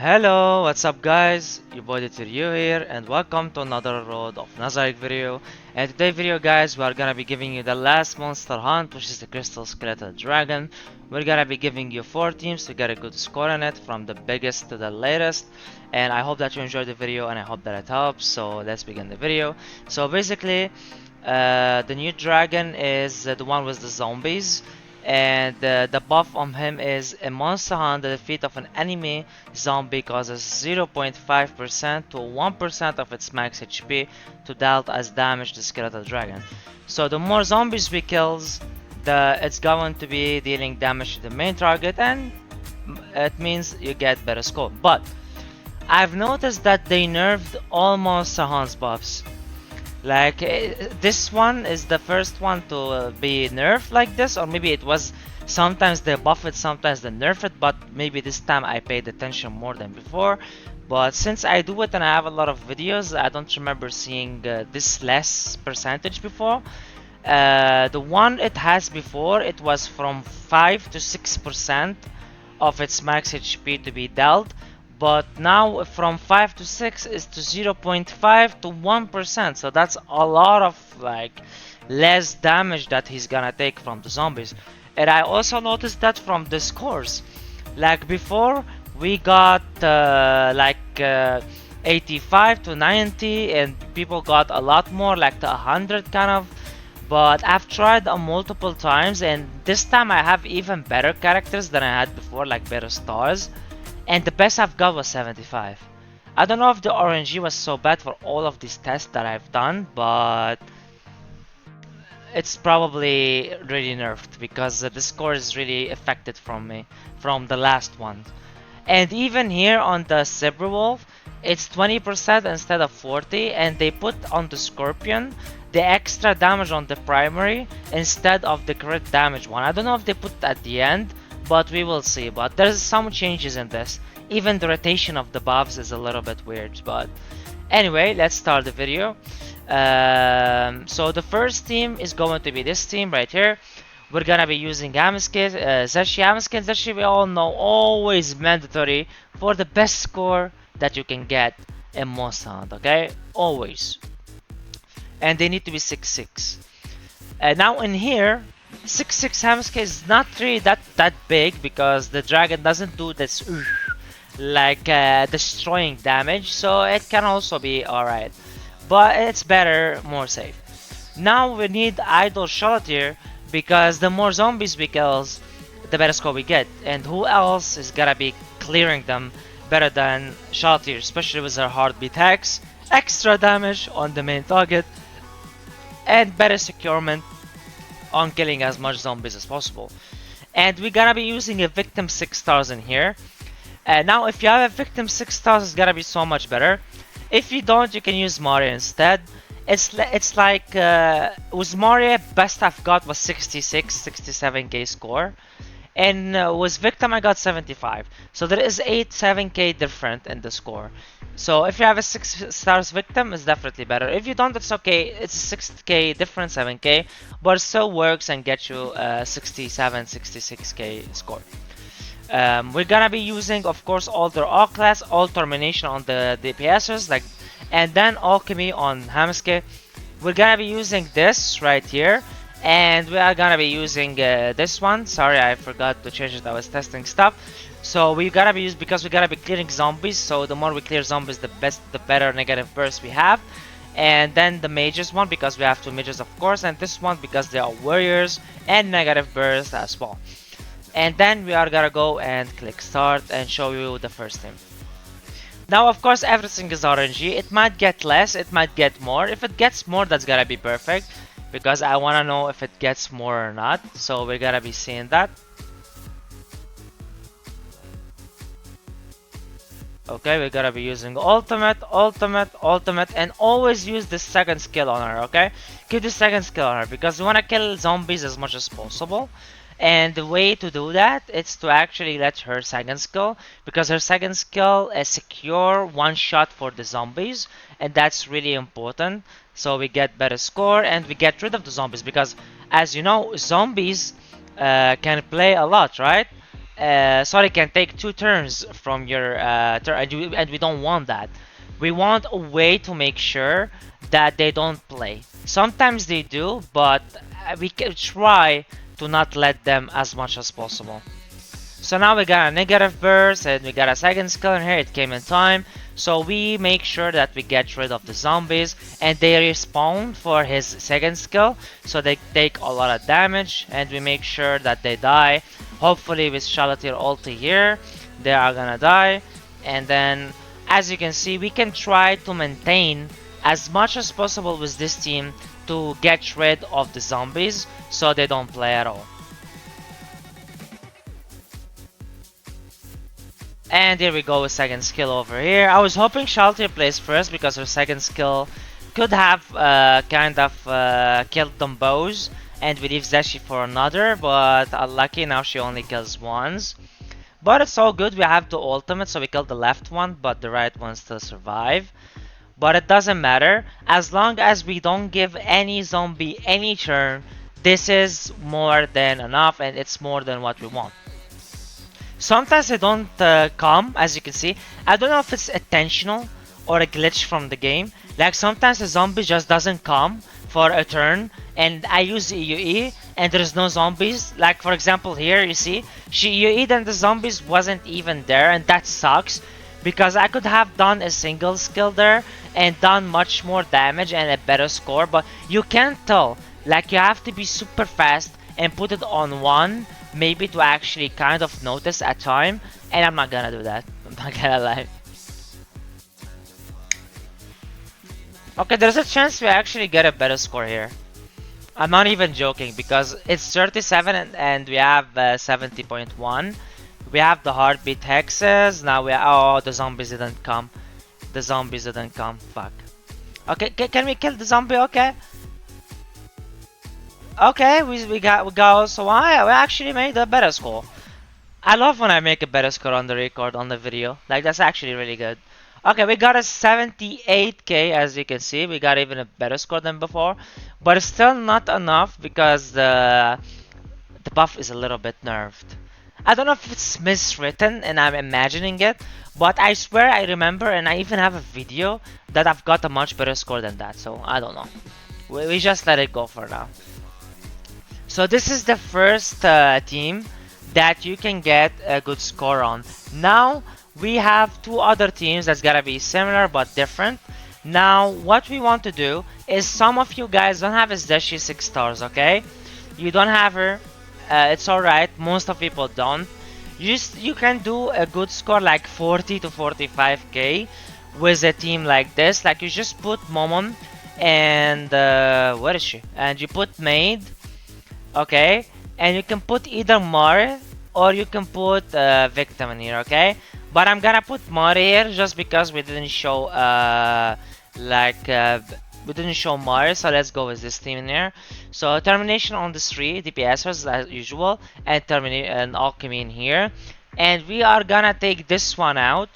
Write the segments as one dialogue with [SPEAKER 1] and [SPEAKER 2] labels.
[SPEAKER 1] Hello, what's up guys? Your boy Ryu here and welcome to another Road of Nazarick video. And today video guys, we are gonna be giving you the last monster hunt, which is the Crystal Skeletal Dragon. We're gonna be giving you 4 teams to get a good score on it, from the biggest to the latest. And I hope that you enjoyed the video and I hope that it helps. So let's begin the video. So basically, the new dragon is the one with the zombies. And the buff on him is a monster hunt. The defeat of an enemy zombie causes 0.5% to 1% of its max HP to dealt as damage to the skeletal dragon. So the more zombies we kills, it's going to be dealing damage to the main target, and it means you get better score. But I've noticed that they nerfed all monster hunts buffs. Like, this one is the first one to be nerfed like this, or maybe it was sometimes they buff it, sometimes they nerf it, but maybe this time I paid attention more than before. But since I do it and I have a lot of videos, I don't remember seeing this less percentage before. The one it has before, it was from 5 to 6% of its max HP to be dealt. But now from 5 to 6 is to 0.5 to 1%, so that's a lot of less damage that he's gonna take from the zombies. And I also noticed that from the scores, like before we got 85 to 90 and people got a lot more, like to 100 kind of. But I've tried multiple times, and this time I have even better characters than I had before, like better stars. And the best I've got was 75. I don't know if the RNG was so bad for all of these tests that I've done, but it's probably really nerfed because the score is really affected from the last one. And even here on the Cyberwolf, it's 20% instead of 40, and they put on the Scorpion the extra damage on the primary instead of the crit damage one. I don't know if they put it at the end, but we will see. But there's some changes in this. Even the rotation of the buffs is a little bit weird. But anyway, let's start the video. So the first team is going to be this team right here. We're gonna be using Hammerskid, Zashi we all know, always mandatory for the best score that you can get in Monster Hunt, okay? Always. And they need to be 6-6. Now in here, 6-6 Hammerskid is not really that big because the dragon doesn't do this destroying damage, so it can also be alright. But it's better, more safe. Now we need Idol Charlatier because the more zombies we kill, the better score we get. And who else is gonna be clearing them better than Charlatier, especially with her heartbeat hacks, extra damage on the main target, and better securement on killing as much zombies as possible. And we're gonna be using a victim 6 stars in here. Now if you have a victim 6 stars, it's gonna be so much better. If you don't, you can use Maria instead. It's like with Maria, best I've got was 67k score, and with victim I got 75. So there is 7k different in the score. So if you have a 6 stars victim, it's definitely better. If you don't, it's okay. It's 6k different, 7k, but it still works and gets you 66k score. We're gonna be using, of course, all class, all termination on the DPSers, and then alchemy on Hammerskid. We're gonna be using this right here, and we are gonna be using this one. Sorry, I forgot to change it. I was testing stuff. So we gotta be because we gotta be clearing zombies. So the more we clear zombies, the better negative burst we have. And then the mages one because we have 2 mages, of course, and this one because they are warriors and negative burst as well. And then we are gonna go and click start and show you the first team. Now of course everything is RNG. It might get less, it might get more. If it gets more, that's gonna be perfect, because I wanna know if it gets more or not. So we're gonna be seeing that. Okay, we're gonna be using ultimate, and always use the second skill on her, okay? Keep the second skill on her because we wanna kill zombies as much as possible. And the way to do that is to actually let her second skill, because her second skill is secure one shot for the zombies, and that's really important. So we get better score and we get rid of the zombies, because as you know, zombies can play a lot, right? sorry, can take 2 turns from your turn, and we don't want that. We want a way to make sure that they don't play. Sometimes they do, but we can try to not let them as much as possible. So now we got a negative burst and we got a second skill in here, it came in time. So we make sure that we get rid of the zombies and they respawn for his second skill. So they take a lot of damage and we make sure that they die. Hopefully with Shalatir ulti here, they are gonna die. And then as you can see, we can try to maintain as much as possible with this team to get rid of the zombies so they don't play at all. And here we go with second skill over here. I was hoping Shaltir plays first because her second skill could have kind of killed them both and we leave Zeshi for another, but unlucky now she only kills once. But it's all good, we have the ultimate, so we killed the left one, but the right one still survive. But it doesn't matter, as long as we don't give any zombie any turn, this is more than enough and it's more than what we want. Sometimes they don't come, as you can see. I don't know if it's intentional or a glitch from the game. Like sometimes the zombie just doesn't come for a turn and I use the EUE and there's no zombies. Like for example here you see, she EUE'd and the zombies wasn't even there and that sucks. Because I could have done a single skill there and done much more damage and a better score. But you can't tell. Like you have to be super fast and put it on one maybe to actually kind of notice at time, and I'm not gonna do that. I'm not gonna lie. Okay, there's a chance we actually get a better score here. I'm not even joking because it's 37 and we have 70.1. We have the heartbeat hexes. Now oh, the zombies didn't come. The zombies didn't come. Fuck. Okay, can we kill the zombie? Okay. Okay, we got also we actually made a better score. I love when I make a better score on the record on the video. Like that's actually really good. Okay, we got a 78k as you can see. We got even a better score than before, but it's still not enough because the buff is a little bit nerfed. I don't know if it's miswritten and I'm imagining it, but I swear I remember and I even have a video that I've got a much better score than that. So I don't know. We just let it go for now. So this is the first team that you can get a good score on. Now we have two other teams that's gotta be similar but different. Now what we want to do is some of you guys don't have Izdeshi 6 stars, okay? You don't have her, it's alright, most of people don't. You can do a good score like 40 to 45k with a team like this. Like you just put Momon and where is she? And you put Maid, okay? And you can put either Mari or you can put Victim in here, okay? But I'm gonna put Mari here just because we didn't show we didn't show Mari, so let's go with this team in here. So termination on the 3 DPSers as usual, and terminate and alchemy in here. And we are gonna take this one out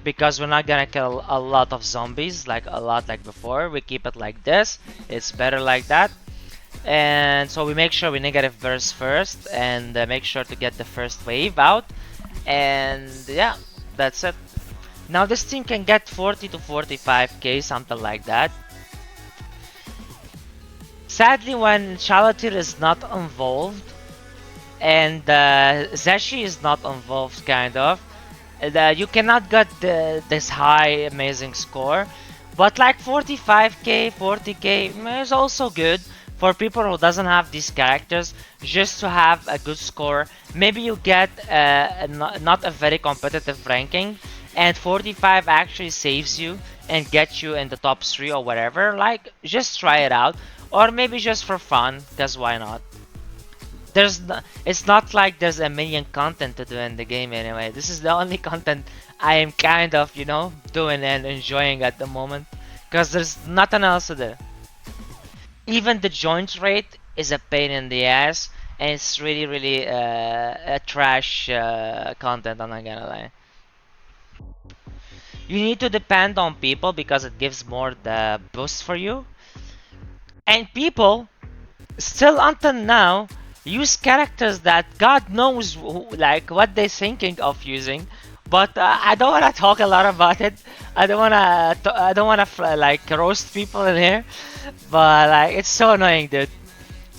[SPEAKER 1] because we're not gonna kill a lot of zombies, like a lot like before. We keep it like this. It's better like that. And so we make sure we negative burst first and make sure to get the first wave out. And yeah, that's it. Now this team can get 40 to 45k, something like that. Sadly, when Chalatir is not involved and Zeshi is not involved, kind of, you cannot get this high amazing score. But like 45k, 40k is also good for people who doesn't have these characters, just to have a good score. Maybe you get not a very competitive ranking, and 45 actually saves you and gets you in the top 3 or whatever. Like, just try it out, or maybe just for fun, because why not? It's not like there's a million content to do in the game anyway. This is the only content I am kind of, you know, doing and enjoying at the moment, because there's nothing else to do. Even the joint rate is a pain in the ass, and it's really a trash content, I'm not gonna lie. You need to depend on people because it gives more the boost for you. And people, still until now, use characters that God knows like what they're thinking of using. But I don't want to talk a lot about it. I don't want to like roast people in here. But like it's so annoying, dude.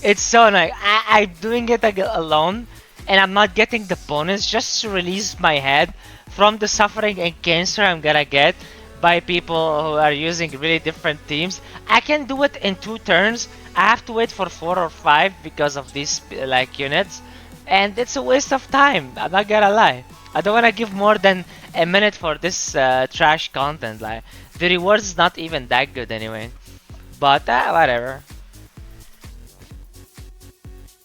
[SPEAKER 1] It's so annoying. I'm doing it alone, and I'm not getting the bonus just to release my head from the suffering and cancer I'm gonna get by people who are using really different teams. I can do it in 2 turns. I have to wait for 4 or 5 because of these like units, and it's a waste of time. I'm not gonna lie. I don't wanna give more than a minute for this trash content. Like the reward is not even that good anyway. But whatever.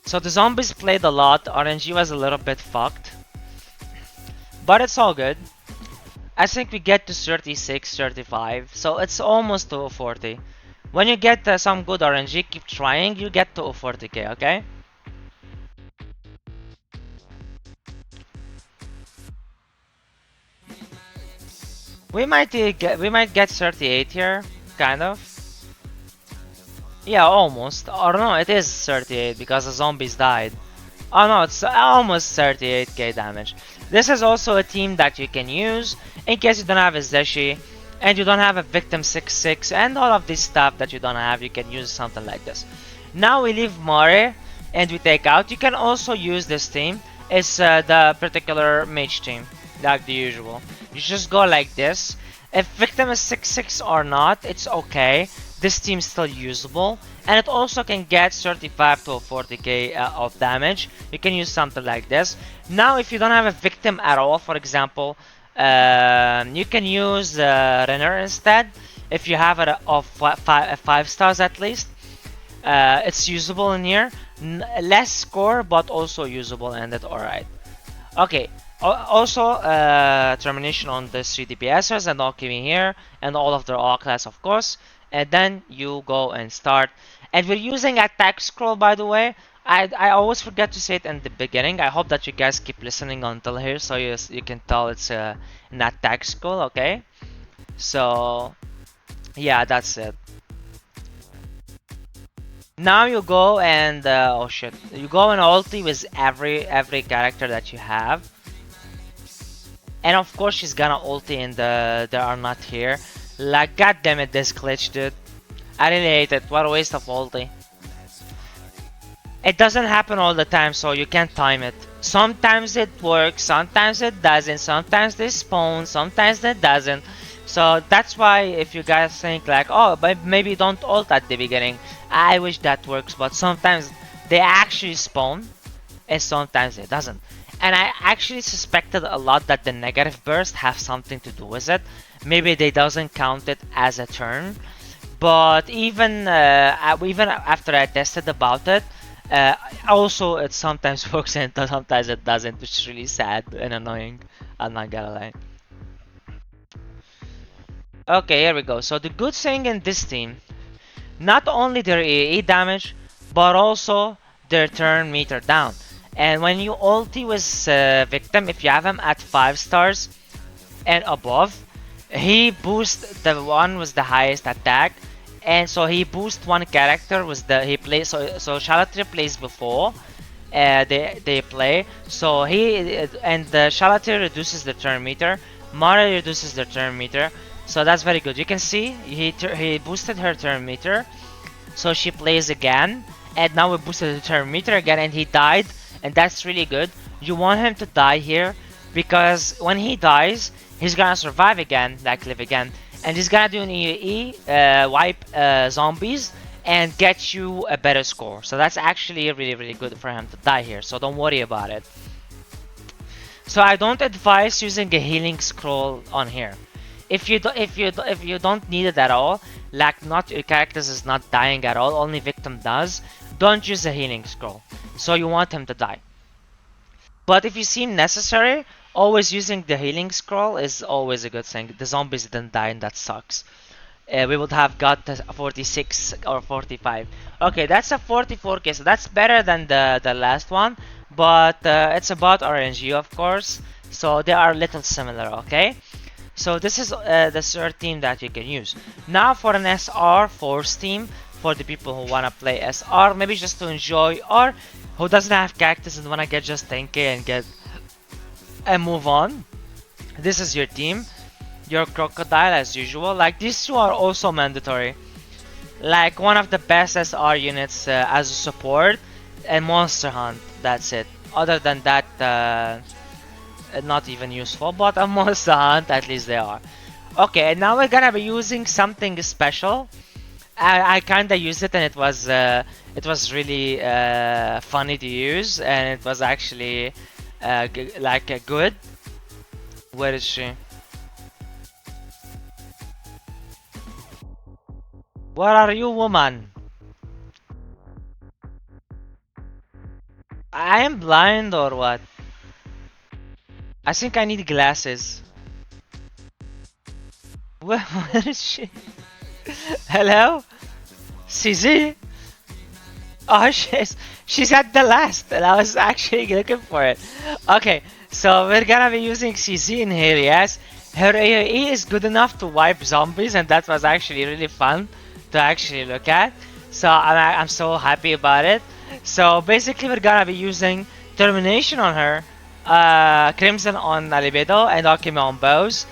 [SPEAKER 1] So the zombies played a lot, RNG was a little bit fucked. But it's all good. I think we get to 36, 35, so it's almost to 40. When you get some good RNG, keep trying, you get to 40k, okay? We might get 38 here, kind of. Yeah, almost. Or no, it is 38 because the zombies died. Oh no, it's almost 38k damage. This is also a team that you can use in case you don't have a Zeshi and you don't have a victim 6-6 and all of this stuff that you don't have, you can use something like this. Now we leave Mare and we take out. You can also use this team. It's the particular mage team, like the usual. You just go like this. If victim is 6-6 or not, it's okay. This team is still usable, and it also can get 35 to 40k of damage. You can use something like this. Now, if you don't have a victim at all, for example, you can use Renner instead. If you have it of 5 stars at least, it's usable in here. Less score, but also usable, and it's alright. Okay. Also, termination on the 3 DPSers and alchemy here, and all of their all class, of course. And then you go and start. And we're using attack scroll, by the way. I always forget to say it in the beginning. I hope that you guys keep listening until here, so you can tell it's an attack scroll, okay? So yeah, that's it. Now you go and oh shit, you go and ulti with every character that you have. And of course she's gonna ulti and they are not here. Like god damn it, this glitch, dude. I really hate it. What a waste of ulti. It doesn't happen all the time, so you can't time it. Sometimes it works, sometimes it doesn't, sometimes they spawn, sometimes it doesn't. So that's why if you guys think like, oh, but maybe don't ult at the beginning, I wish that works, but sometimes they actually spawn and sometimes it doesn't. And I actually suspected a lot that the negative burst have something to do with it. Maybe they doesn't count it as a turn. But even after I tested about it, also it sometimes works and sometimes it doesn't, which is really sad and annoying. I'm not gonna lie. Okay, here we go. So the good thing in this team, not only their AE damage, but also their turn meter down. And when you ulti with Victim, if you have him at 5 stars and above, he boosts the one with the highest attack. And so he boosts one character with the he plays so Shalatir plays before they play. So he and the Shalatir reduces the turn meter, Mara reduces the turn meter. So that's very good. You can see he boosted her turn meter. So she plays again, and now we boosted the turn meter again, and he died, and that's really good. You want him to die here because when he dies, he's gonna survive again, like live again, and he's gonna do an EE, wipe zombies, and get you a better score. So that's actually really good for him to die here. So don't worry about it. So I don't advise using a healing scroll on here. If you don't need it at all, like not your characters is not dying at all, only victim does, don't use a healing scroll. So you want him to die. But if you seem necessary, always using the healing scroll is always a good thing. The zombies didn't die and that sucks. We would have got 46 or 45. Okay, that's a 44k, so that's better than the last one, but it's about RNG, of course, so they are a little similar, okay? So this is the third team that you can use. Now for an SR Force team, for the people who wanna play SR, maybe just to enjoy, or who doesn't have cactus and wanna get just 10k and get and move on. This is your team. Your crocodile as usual. Like these two are also mandatory. Like one of the best SR units as a support and monster hunt. That's it. Other than that, not even useful. But a monster hunt, at least they are. Okay, and now we're gonna be using something special. I kinda used it and it was really funny to use and it was actually good. Where is she? Where are you, woman? I am blind or what? I think I need glasses. Where is she? Hello? CZ? Oh, she's at the last, and I was actually looking for it. Okay, so we're gonna be using CZ in here, yes. Her AoE is good enough to wipe zombies, and that was actually really fun to actually look at. So I'm so happy about it. So basically, we're gonna be using Termination on her, Crimson on Albedo, and Alchemy on bows.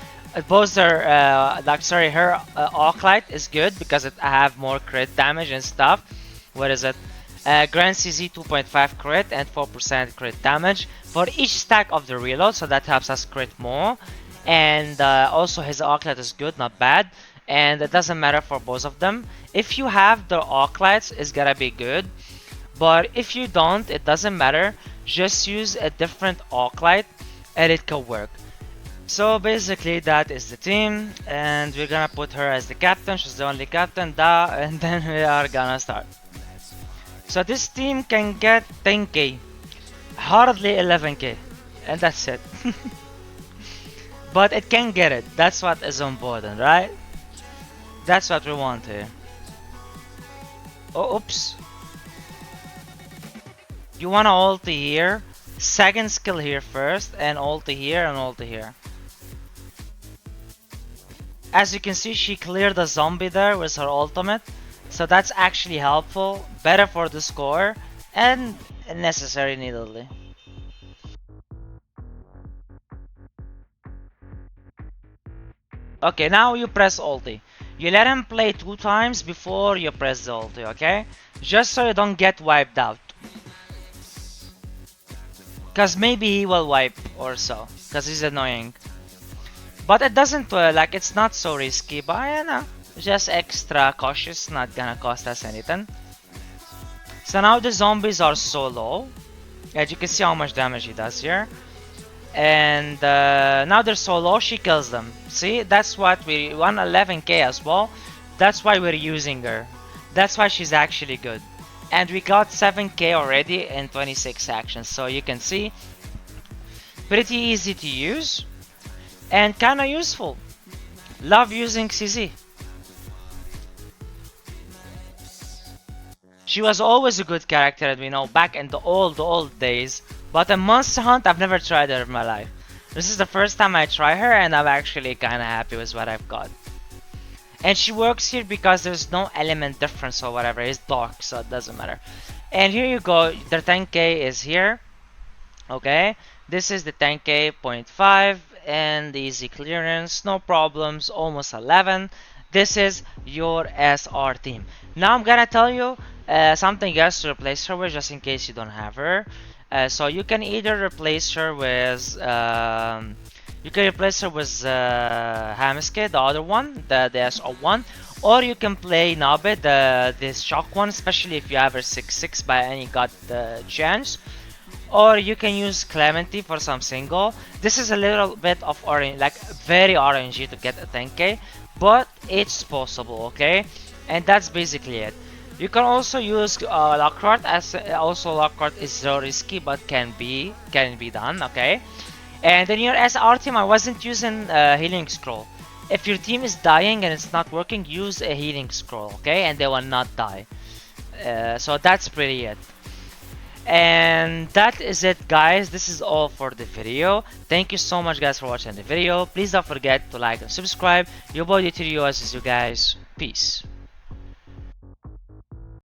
[SPEAKER 1] Both are her Arclight is good because I have more crit damage and stuff. What is it? Grand CZ 2.5 crit and 4% crit damage for each stack of the reload, so that helps us crit more. And also his Arclight is good, not bad. And it doesn't matter for both of them. If you have the Arclights, it's gonna be good. But if you don't, it doesn't matter. Just use a different Arclight and it can work. So basically that is the team, and we're gonna put her as the captain. She's the only captain, and then we are gonna start. So this team can get 10k, hardly 11k, and that's it. But it can get it, that's what is important, right? That's what we want here. Oh, oops. You wanna ulti here, second skill here first, and ulti here and ulti here. As you can see, she cleared the zombie there with her ultimate, so that's actually helpful, better for the score, and necessary neededly. Okay, now you press ulti. You let him play 2 times before you press the ulti, okay? Just so you don't get wiped out. Cause maybe he will wipe or so, cause he's annoying. But it doesn't, it's not so risky, but you know, just extra cautious, not gonna cost us anything. So now the zombies are so low, as you can see how much damage he does here. And now they're so low, she kills them. See, that's what we 111k as well. That's why we're using her. That's why she's actually good. And we got 7k already in 26 actions, so you can see, pretty easy to use. And kinda useful. Love using CZ. She was always a good character, and we know, back in the old days. But in Monster Hunt, I've never tried her in my life. This is the first time I try her, and I'm actually kinda happy with what I've got. And she works here because there's no element difference or whatever. It's dark, so it doesn't matter. And here you go. The 10k is here. Okay. This is the 10k 0.5 and easy clearance, no problems, almost 11. This is your SR team. Now I'm gonna tell you something else to replace her with, just in case you don't have her. So you can either replace her with Hamske, the other one, the SR1, or you can play Nabe, this shock one, especially if you have her 6/6 by any god chance. Or you can use Clementi for some single. This is a little bit of orange, like very RNG to get a 10k, but it's possible, okay? And that's basically it. You can also use Lockhart, as also Lockhart is so risky, but can be done, okay? And in your SR team, I wasn't using healing scroll. If your team is dying and it's not working, use a healing scroll, okay? And they will not die. So that's pretty it. And that is it, guys. This is all for the video. Thank you so much, guys, for watching the video. Please don't forget to like and subscribe. Your boy DTRIO, as you guys. Peace.